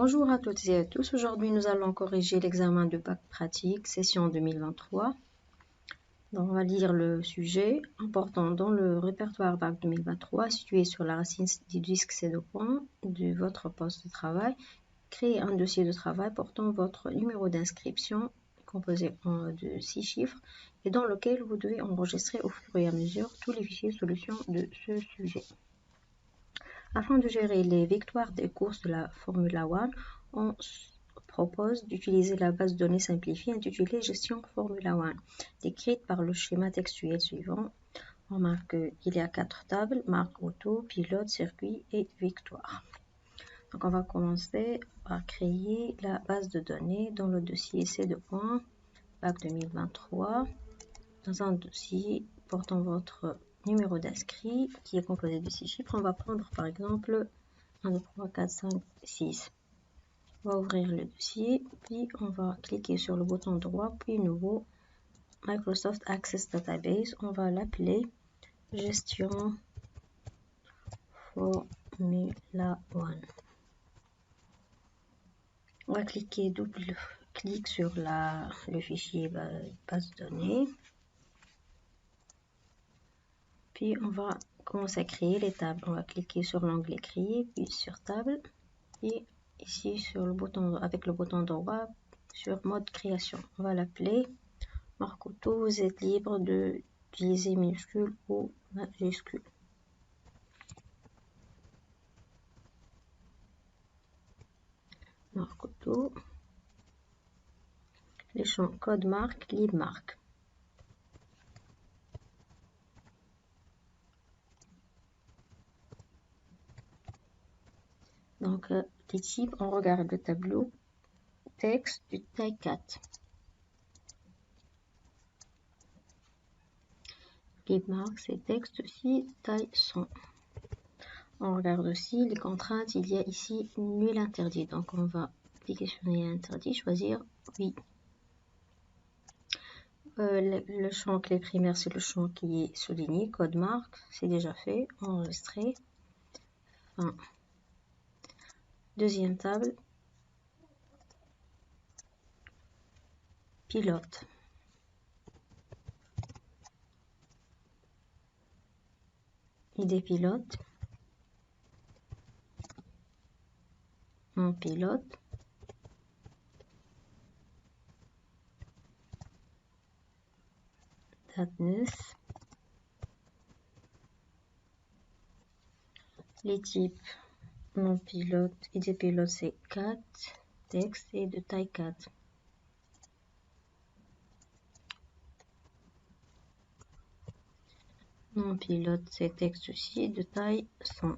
Bonjour à toutes et à tous. Aujourd'hui, nous allons corriger l'examen de bac pratique, session 2023. Donc, on va lire le sujet important dans le répertoire bac 2023, situé sur la racine du disque C2 de votre poste de travail. Créez un dossier de travail portant votre numéro d'inscription, composé de 6 chiffres, et dans lequel vous devez enregistrer au fur et à mesure tous les fichiers solutions de ce sujet. Afin de gérer les victoires des courses de la Formula 1, on propose d'utiliser la base de données simplifiée intitulée Gestion Formula 1, décrite par le schéma textuel suivant. On remarque qu'il y a 4 tables, marque auto, pilote, circuit et victoire. Donc on va commencer par créer la base de données dans le dossier C2 bac 2023, dans un dossier portant votre numéro d'inscrit qui est composé de 6 chiffres. On va prendre par exemple 1, 2, 3, 4, 5, 6. On va ouvrir le dossier, puis on va cliquer sur le bouton droit, puis nouveau, Microsoft Access Database. On va l'appeler Gestion Formula 1. On va cliquer double-clic sur le fichier base de données. Puis on va commencer à créer les tables. On va cliquer sur l'onglet créer, puis sur table, et ici sur le bouton avec le bouton droit sur mode création. On va l'appeler marque auto. Vous êtes libre d'utiliser minuscule ou majuscule. Marque auto. Les champs code marque, lib marque. Donc, les types, on regarde le tableau texte du taille 4. Lib marque, c'est texte aussi taille 100. On regarde aussi les contraintes. Il y a ici nul interdit. Donc, on va cliquer sur nul interdit, choisir oui. Le champ clé primaire, c'est le champ qui est souligné. Code marque, c'est déjà fait. Enregistré. Fin. Deuxième table. Pilote. ID pilote. Mon pilote. Date 9. Les types. Mon pilote. ID pilote, c'est 4. Texte est de taille 4. Mon pilote, c'est texte aussi de taille 100.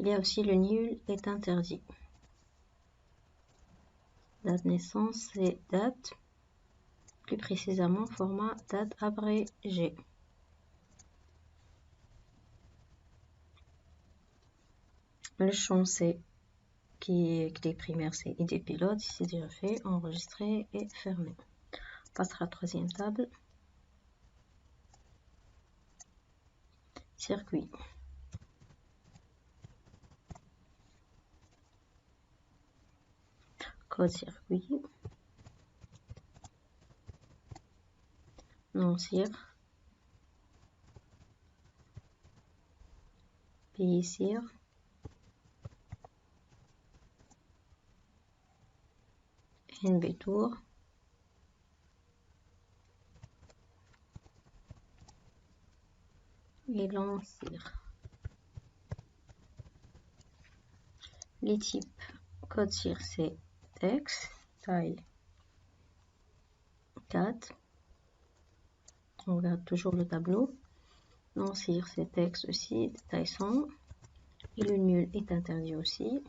Il y a aussi le nul est interdit. Date naissance, c'est date. Plus précisément, format date abrégé. Le champ c'est qui est clé primaire, c'est ID pilote. C'est déjà fait, enregistré et fermé. On passera à la troisième table. Circuit. Code circuit. Non cir. Pays cir. NB tour. Et long cir. Les types. Code cir, c'est texte, taille 4. On regarde toujours le tableau. Non cir, c'est texte aussi, taille 100. Et le nul est interdit aussi.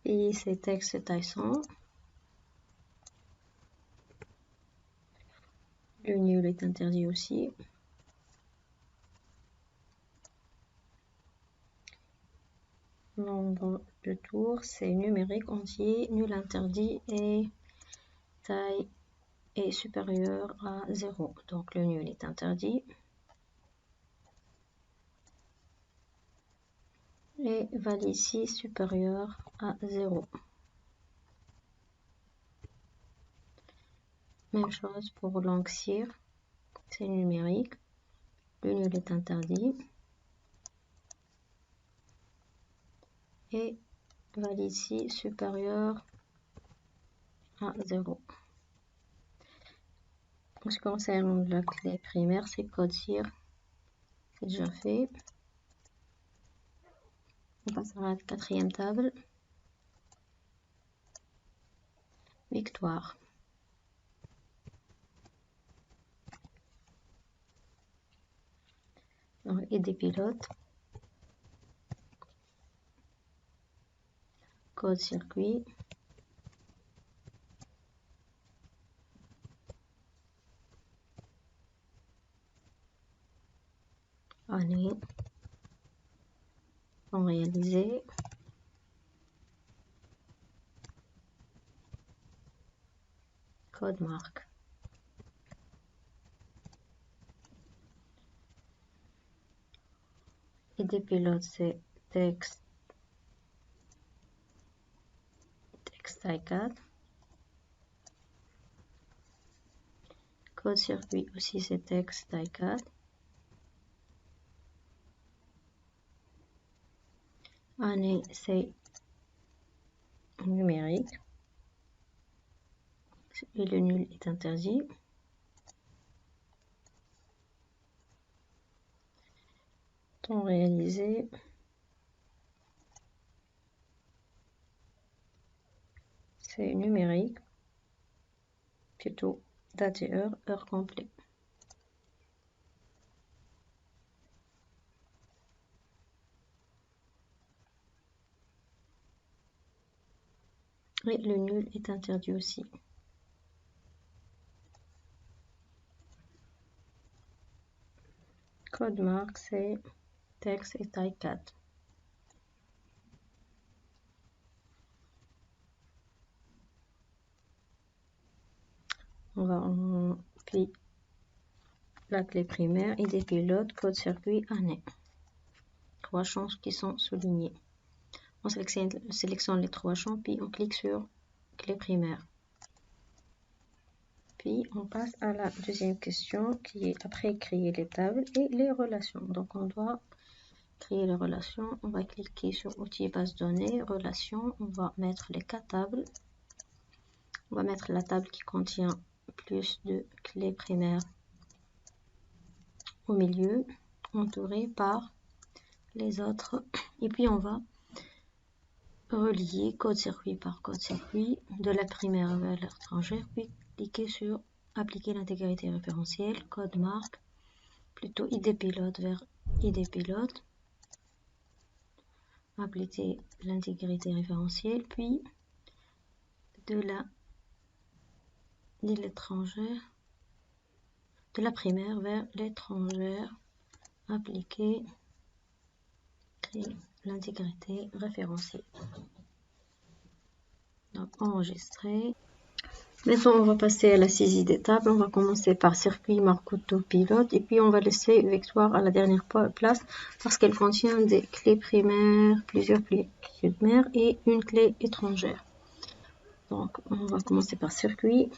Et c'est texte taille 100. Le nul est interdit aussi. Nombre de tours, c'est numérique entier, nul interdit et taille est supérieure à 0. Donc le nul est interdit. et valide ici supérieur à 0. Même chose pour langue CIR, c'est numérique. Le nul est interdit. Et valide ici supérieur à 0. En ce qui concerne la clé primaire, c'est code CIR. C'est déjà fait. On passera à la quatrième table. Victoire. Et des pilotes. Code circuit. Année. Temps réalisé. Code marque. Et des pilotes, c'est texte TI4. Code circuit aussi, c'est texte TI4. Année, c'est numérique. Et le nul est interdit. Temps réalisé. C'est numérique. Plutôt date et heure, heure complète. Et le nul est interdit aussi. Code marque, c'est texte et taille 4. On va puis la clé primaire et des pilotes, code circuit, année. 3 champs qui sont soulignés. On sélectionne les 3 champs, puis on clique sur clé primaire. Puis on passe à la deuxième question qui est après créer les tables et les relations. Donc on doit créer les relations. On va cliquer sur outils base données, relations. On va mettre les 4 tables. On va mettre la table qui contient plus de clés primaires au milieu, entourée par les autres. Et puis on va relier code circuit par code circuit de la primaire vers l'étrangère, puis cliquer sur appliquer l'intégrité référentielle, code marque, plutôt ID pilote vers ID pilote, appliquer l'intégrité référentielle, puis de l'étrangère, de la primaire vers l'étrangère, appliquer l'intégrité référentielle. Donc enregistrer. Maintenant, on va passer à la saisie des tables. On va commencer par circuit, marque auto, pilote. Et puis, on va laisser victoire à la dernière place parce qu'elle contient des clés primaires, plusieurs clés primaires et une clé étrangère. Donc, on va commencer par circuit.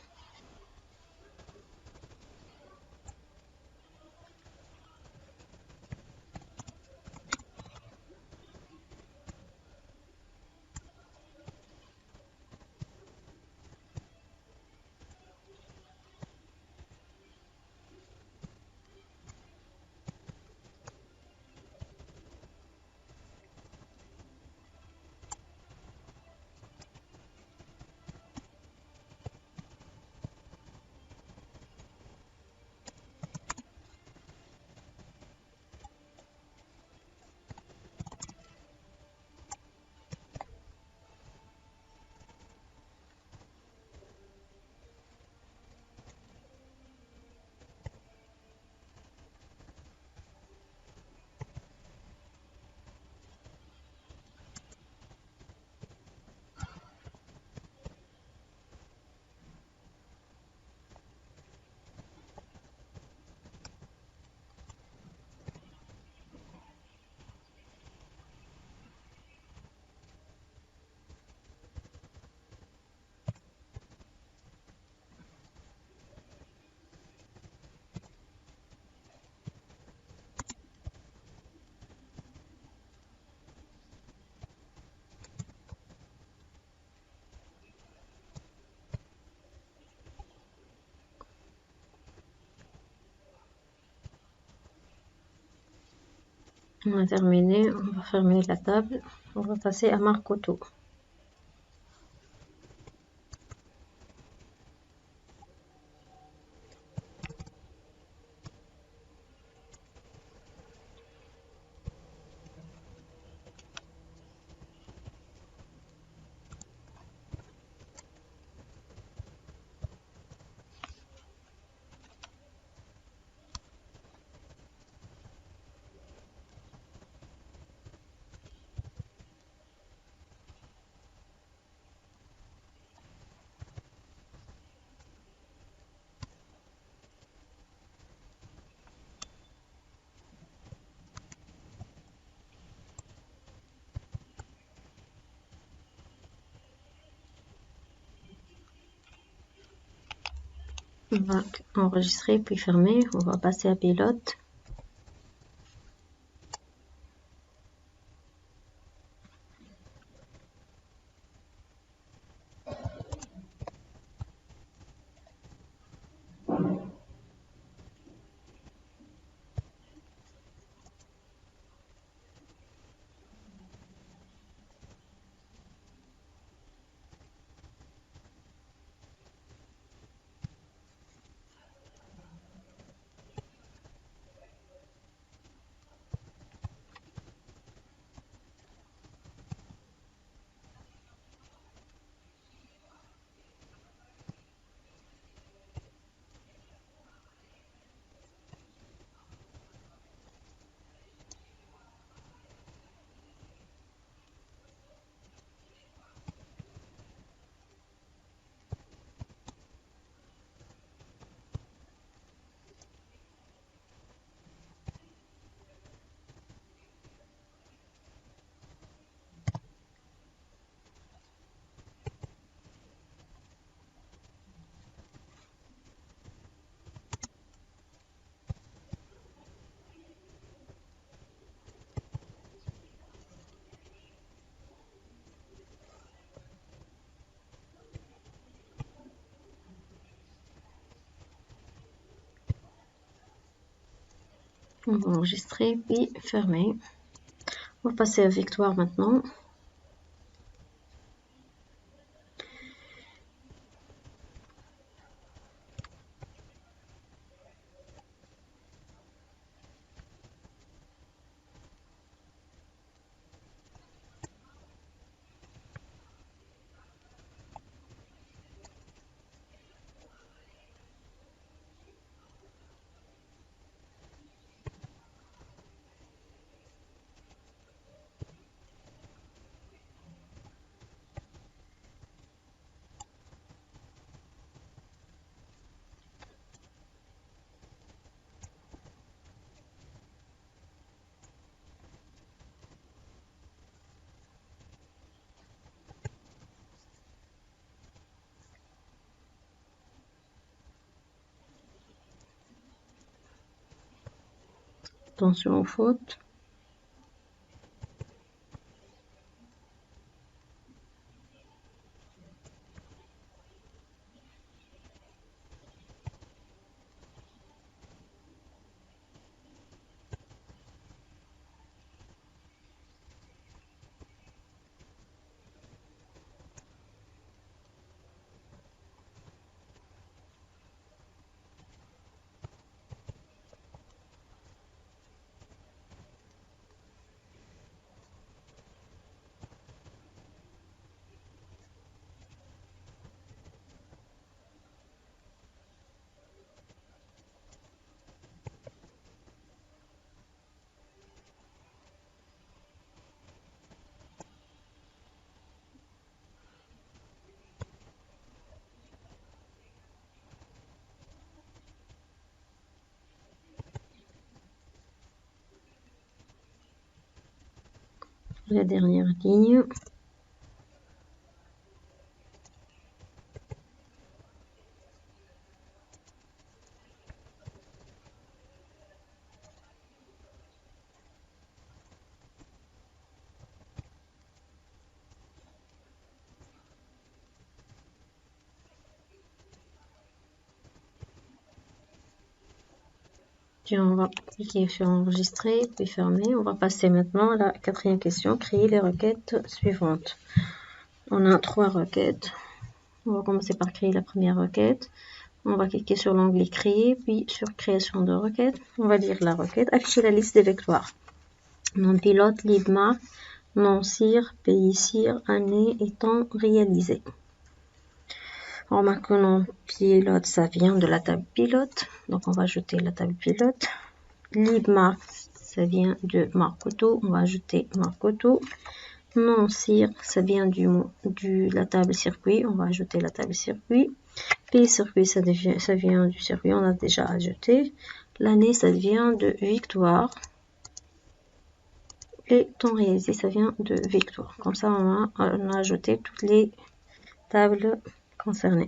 On a terminé, on va fermer la table. On va passer à marque-auto. On va enregistrer puis fermer. On va passer à pilote. On va enregistrer puis fermer. On va passer à victoire maintenant. Attention aux fautes. La dernière ligne. Puis on va cliquer sur enregistrer, puis fermer. On va passer maintenant à la quatrième question, créer les requêtes suivantes. On a 3 requêtes. On va commencer par créer la première requête. On va cliquer sur l'onglet créer, puis sur création de requête. On va lire la requête, afficher la liste des vectoires. Nom pilote, libmark, nom CIR, pays CIR, année et temps réalisé. On remarque que nom pilote, ça vient de la table pilote. Donc on va ajouter la table pilote. Libmark, ça vient de marque-auto. On va ajouter marque-auto. Nom CIR, ça vient de la table circuit. On va ajouter la table circuit. Pays circuit, ça vient du circuit. On a déjà ajouté. L'année, ça vient de victoire. Et temps réalisé, ça vient de victoire. Comme ça, on a ajouté toutes les tables concernées.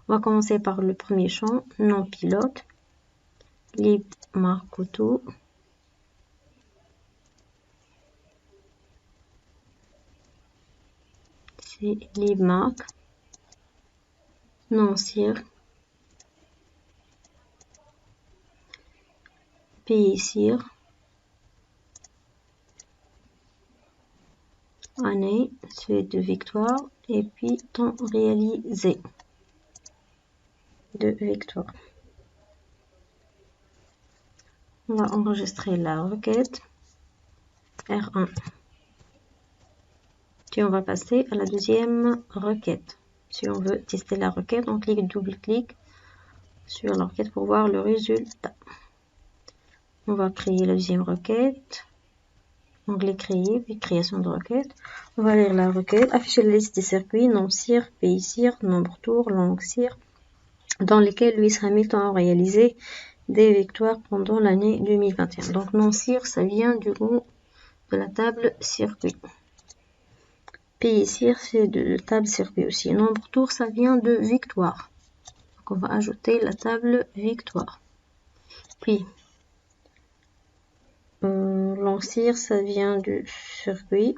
On va commencer par le premier champ, nom pilote, libmark auto, c'est libmark, nom CIR, pays CIR, année, c'est de victoire, et puis temps réalisé de victoire. On va enregistrer la requête R1. Puis on va passer à la deuxième requête. Si on veut tester la requête, on clique double-clic sur la requête pour voir le résultat. On va créer la deuxième requête. Onglet créer, puis création de requête. On va lire la requête, afficher la liste des circuits, nom CIR, pays CIR, nombre tour, langue CIR, dans lesquels Lewis Hamilton a réalisé des victoires pendant l'année 2021. Donc nom CIR, ça vient du mot de la table circuit. Pays CIR, c'est de table circuit aussi. Nombre tour, ça vient de victoire. Donc on va ajouter la table victoire. Puis langue CIR, ça vient du circuit.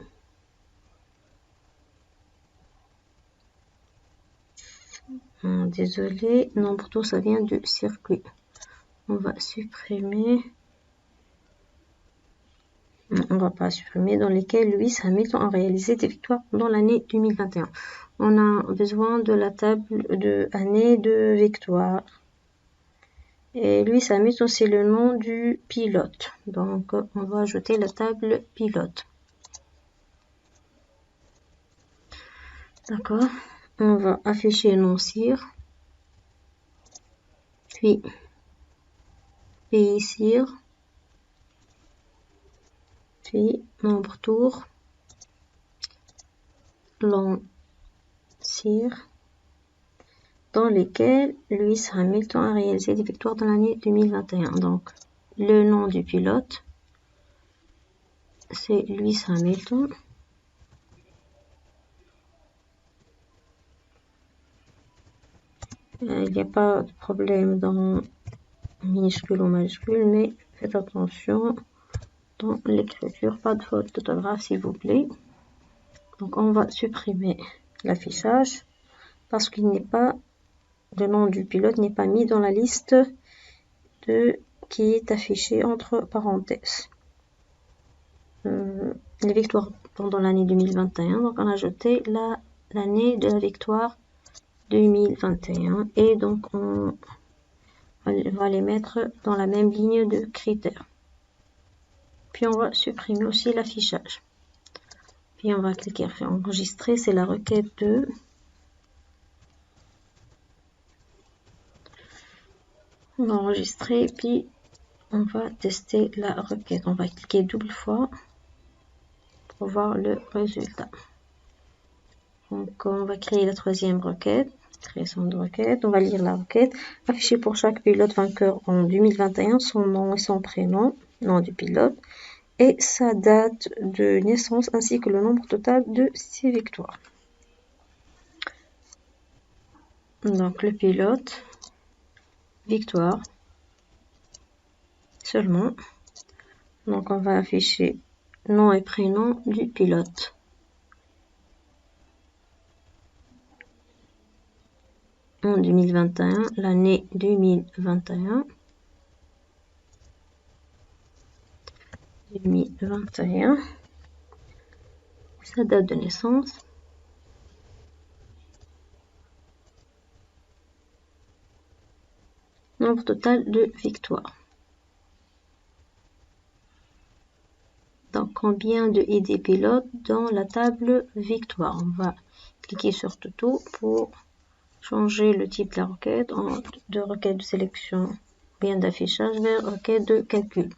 Désolé, nombre tour, ça vient du circuit. On va supprimer. On va pas supprimer, dans lesquels Lewis Hamilton a réalisé des victoires pendant l'année 2021. On a besoin de la table de année de victoire. Et Lewis Hamilton, c'est le nom du pilote. Donc, on va ajouter la table pilote. D'accord. On va afficher nom CIR. Puis, pays CIR. Puis, nombre tour. Long CIR. Dans lesquels Lewis Hamilton a réalisé des victoires dans l'année 2021. Donc, le nom du pilote, c'est Lewis Hamilton. Il n'y a pas de problème dans minuscule ou majuscule, mais faites attention dans l'écriture, pas de faute d'orthographe s'il vous plaît. Donc on va supprimer l'affichage parce qu'il n'est pas, le nom du pilote n'est pas mis dans la liste qui est affichée entre parenthèses. Les victoires pendant l'année 2021, donc on a ajouté l'année de la victoire 2021 et donc on va les mettre dans la même ligne de critères. Puis on va supprimer aussi l'affichage. Puis on va cliquer sur enregistrer, c'est la requête 2. On va enregistrer, puis on va tester la requête. On va cliquer double fois pour voir le résultat. Donc on va créer la troisième requête. Création de requête, on va lire la requête. Afficher pour chaque pilote vainqueur en 2021 son nom et son prénom, nom du pilote, et sa date de naissance ainsi que le nombre total de ses victoires. Donc le pilote, victoire, seulement. Donc on va afficher nom et prénom du pilote. En 2021, l'année 2021. 2021. Sa date de naissance. Nombre total de victoires. Donc, combien de ID pilotes dans la table victoire? On va cliquer sur tout pour changer le type de la requête de requête de sélection, bien d'affichage vers requête de calcul.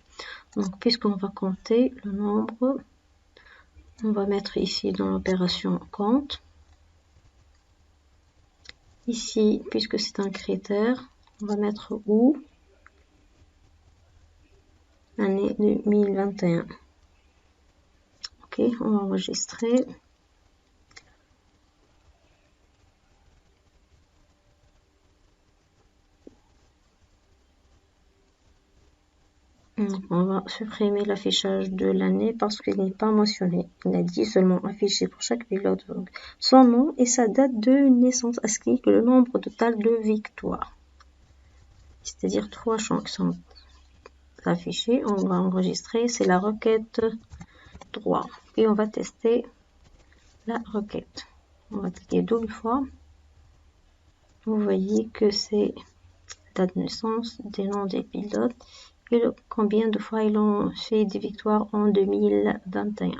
Donc, puisqu'on va compter le nombre, on va mettre ici dans l'opération compte. Ici, puisque c'est un critère, on va mettre où année 2021. Ok, on va enregistrer. On va supprimer l'affichage de l'année parce qu'il n'est pas mentionné. Il a dit seulement affiché pour chaque pilote son nom et sa date de naissance, ainsi que le nombre total de victoires. C'est-à-dire 3 champs qui sont affichés. On va enregistrer, c'est la requête 3. Et on va tester la requête. On va cliquer 2 fois. Vous voyez que c'est la date de naissance, des noms des pilotes. Et combien de fois ils ont fait des victoires en 2021.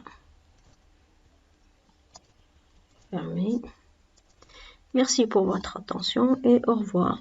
Fermé. Merci pour votre attention et au revoir.